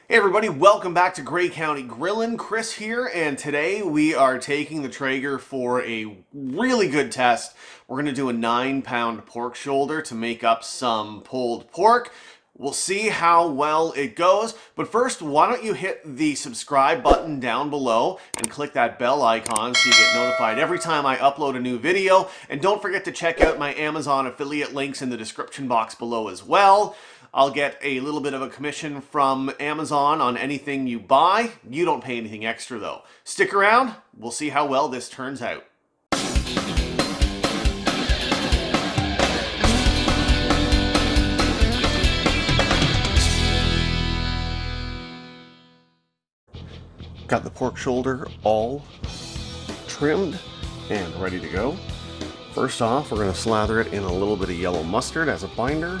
Hey everybody, welcome back to Gray County Grillin. Chris here, and today we are taking the Traeger for a really good test. We're going to do a 9-pound pork shoulder to make up some pulled pork. We'll see how well it goes, but first, why don't you hit the subscribe button down below and click that bell icon so you get notified every time I upload a new video. And don't forget to check out my Amazon affiliate links in the description box below as well. I'll get a little bit of a commission from Amazon on anything you buy. You don't pay anything extra though. Stick around, we'll see how well this turns out. Got the pork shoulder all trimmed and ready to go. First off, we're going to slather it in a little bit of yellow mustard as a binder.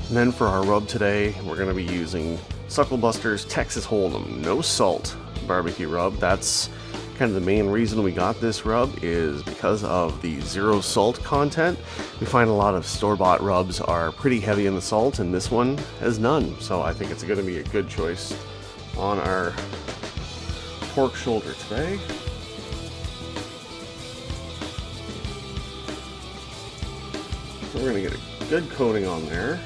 And then for our rub today, we're going to be using Sucklebusters Texas Hold Em no salt barbecue rub. That's kind of the main reason we got this rub, is because of the zero salt content. We find a lot of store-bought rubs are pretty heavy in the salt, and this one has none. So I think it's going to be a good choice on our pork shoulder today. So we're going to get a good coating on there.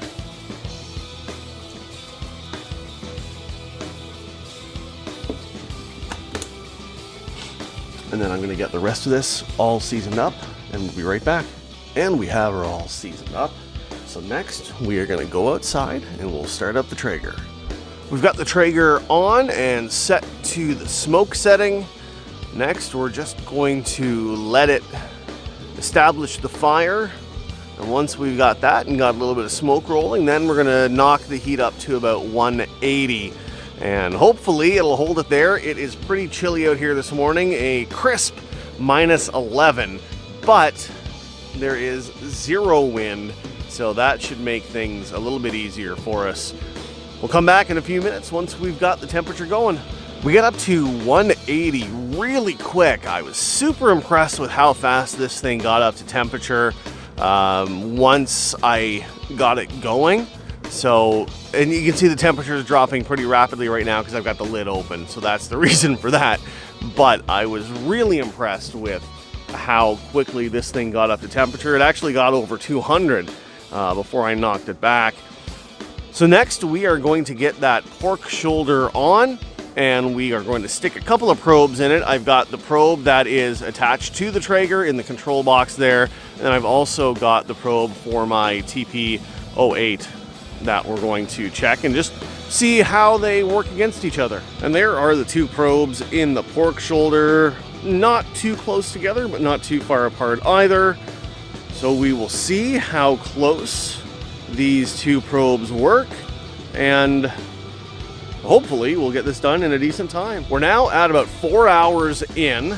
And then I'm going to get the rest of this all seasoned up, and we'll be right back. And we have her all seasoned up. So next, we are going to go outside and we'll start up the Traeger. We've got the Traeger on and set to the smoke setting. Next, we're just going to let it establish the fire. And once we've got that and got a little bit of smoke rolling, then we're going to knock the heat up to about 180. And hopefully it'll hold it there. It is pretty chilly out here this morning, a crisp -11, but there is zero wind, so that should make things a little bit easier for us. We'll come back in a few minutes once we've got the temperature going. We got up to 180 really quick. I was super impressed with how fast this thing got up to temperature once I got it going. So, and you can see the temperature is dropping pretty rapidly right now because I've got the lid open, so that's the reason for that. But I was really impressed with how quickly this thing got up to temperature. It actually got over 200 before I knocked it back. So next we are going to get that pork shoulder on, and we are going to stick a couple of probes in it. I've got the probe that is attached to the Traeger in the control box there, and I've also got the probe for my TP08 that we're going to check and just see how they work against each other. And there are the two probes in the pork shoulder, not too close together, but not too far apart either. So we will see how close these two probes work, and hopefully we'll get this done in a decent time. We're now at about 4 hours in.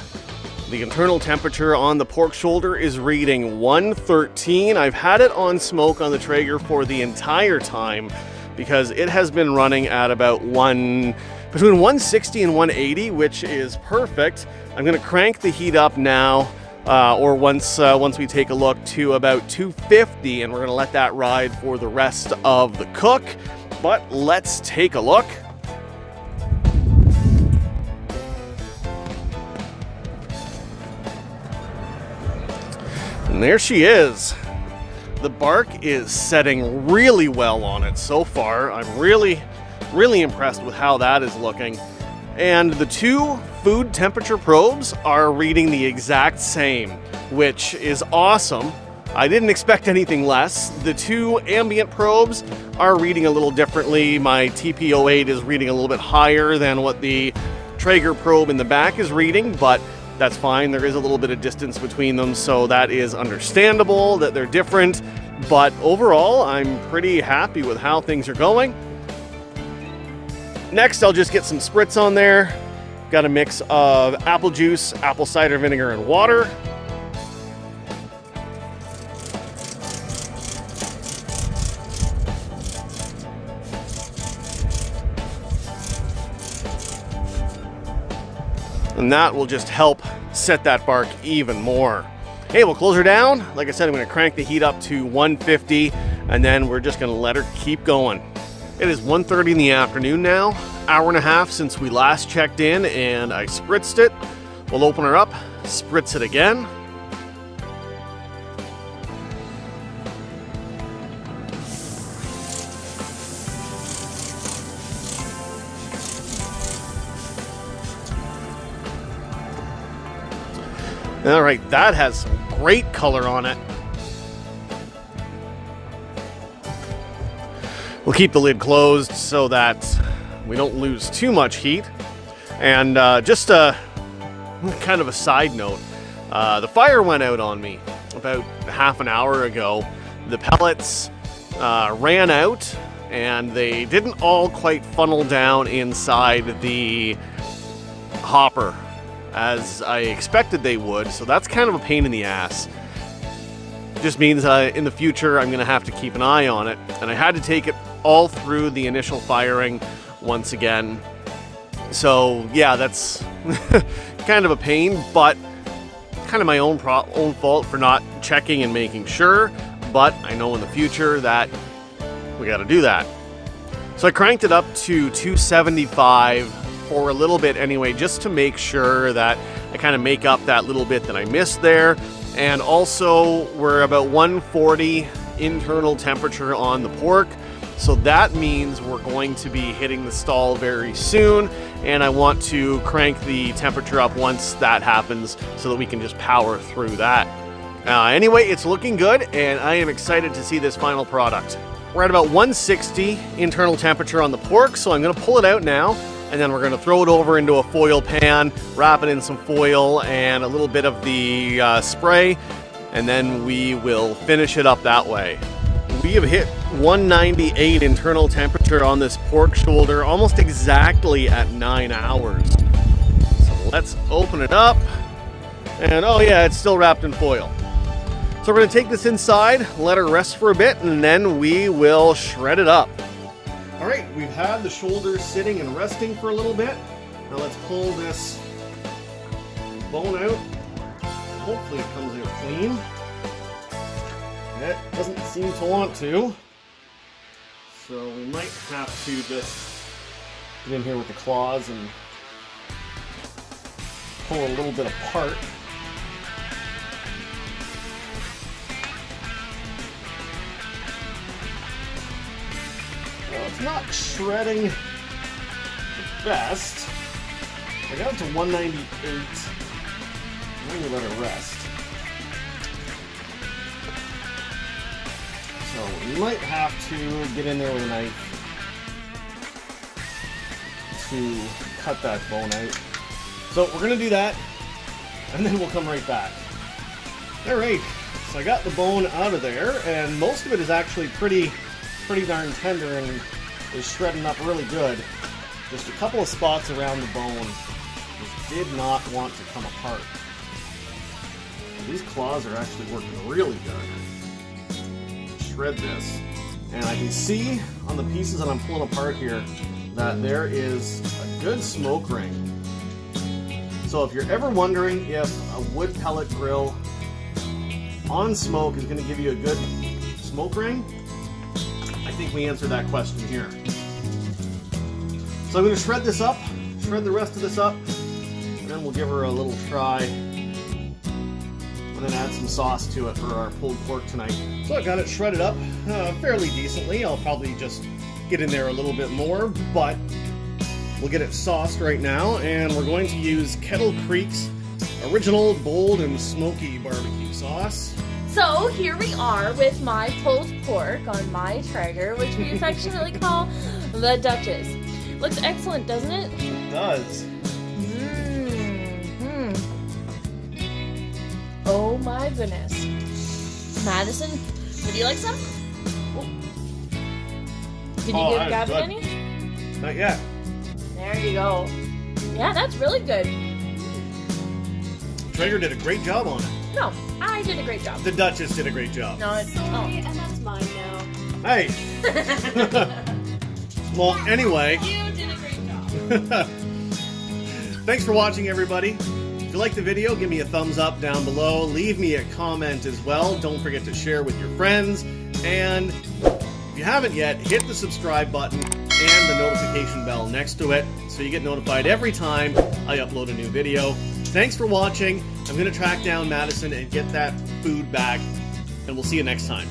The internal temperature on the pork shoulder is reading 113. I've had it on smoke on the Traeger for the entire time because it has been running at about between 160 and 180, which is perfect. I'm going to crank the heat up now, or once we take a look, to about 250, and we're going to let that ride for the rest of the cook. But let's take a look. And there she is. The bark is setting really well on it so far. I'm really impressed with how that is looking. And the two food temperature probes are reading the exact same, which is awesome. I didn't expect anything less. The two ambient probes are reading a little differently. My TP08 is reading a little bit higher than what the Traeger probe in the back is reading, but that's fine. There is a little bit of distance between them, so that is understandable that they're different. But overall, I'm pretty happy with how things are going. Next, I'll just get some Spritz on there. Got a mix of apple juice, apple cider vinegar, and water. And that will just help set that bark even more. Hey, we'll close her down. Like I said, I'm gonna crank the heat up to 150, and then we're just gonna let her keep going. It is 1:30 in the afternoon now, hour and a half since we last checked in, and I spritzed it. We'll open her up, spritz it again. All right, that has some great color on it. We'll keep the lid closed so that we don't lose too much heat. And just a kind of a side note, the fire went out on me about half an hour ago. The pellets ran out and they didn't all quite funnel down inside the hopper as I expected they would, so that's kind of a pain in the ass. Just means in the future I'm gonna have to keep an eye on it, and I had to take it all through the initial firing once again. So yeah, that's kind of a pain, but kind of my own fault for not checking and making sure, but I know in the future that we gotta do that. So I cranked it up to 275 for a little bit anyway, just to make sure that I kind of make up that little bit that I missed there. And also we're about 140 internal temperature on the pork, so that means we're going to be hitting the stall very soon, and I want to crank the temperature up once that happens so that we can just power through that. Anyway, it's looking good, and I am excited to see this final product. We're at about 160 internal temperature on the pork, so I'm going to pull it out now. And then we're going to throw it over into a foil pan, wrap it in some foil and a little bit of the spray, and then we will finish it up that way. We have hit 198 internal temperature on this pork shoulder, almost exactly at 9 hours. So let's open it up. And oh yeah, it's still wrapped in foil. So we're going to take this inside, let her rest for a bit, and then we will shred it up. All right, we've had the shoulder sitting and resting for a little bit. Now let's pull this bone out. Hopefully it comes out clean. It doesn't seem to want to. So we might have to just get in here with the claws and pull a little bit apart. Well, it's not shredding the best. I got it to 198. I'm going to let it rest. So we might have to get in there with a knife to cut that bone out. So we're going to do that, and then we'll come right back. Alright, so I got the bone out of there, and most of it is actually pretty darn tender and is shredding up really good. Just a couple of spots around the bone just did not want to come apart. These claws are actually working really good. Shred this, and I can see on the pieces that I'm pulling apart here that there is a good smoke ring. So if you're ever wondering if a wood pellet grill on smoke is going to give you a good smoke ring, I think we answered that question here. So I'm going to shred this up, shred the rest of this up, and then we'll give her a little try, and then add some sauce to it for our pulled pork tonight. So I got it shredded up fairly decently. I'll probably just get in there a little bit more, but we'll get it sauced right now, and we're going to use Kettle Creek's original bold and smoky barbecue sauce. So here we are with my pulled pork on my Traeger, which we affectionately call the Duchess. Looks excellent, doesn't it? It does. Oh my goodness. Madison, would you like some? Oh. Did you give Gabby any? Not yet. There you go. Yeah, that's really good. Traeger did a great job on it. No, I did a great job. The Duchess did a great job. No, it's Sorry, and that's mine now. Hey. Well, anyway. You did a great job. Thanks for watching, everybody. If you like the video, give me a thumbs up down below. Leave me a comment as well. Don't forget to share with your friends. And if you haven't yet, hit the subscribe button and the notification bell next to it so you get notified every time I upload a new video. Thanks for watching. I'm going to track down Madison and get that food back, and we'll see you next time.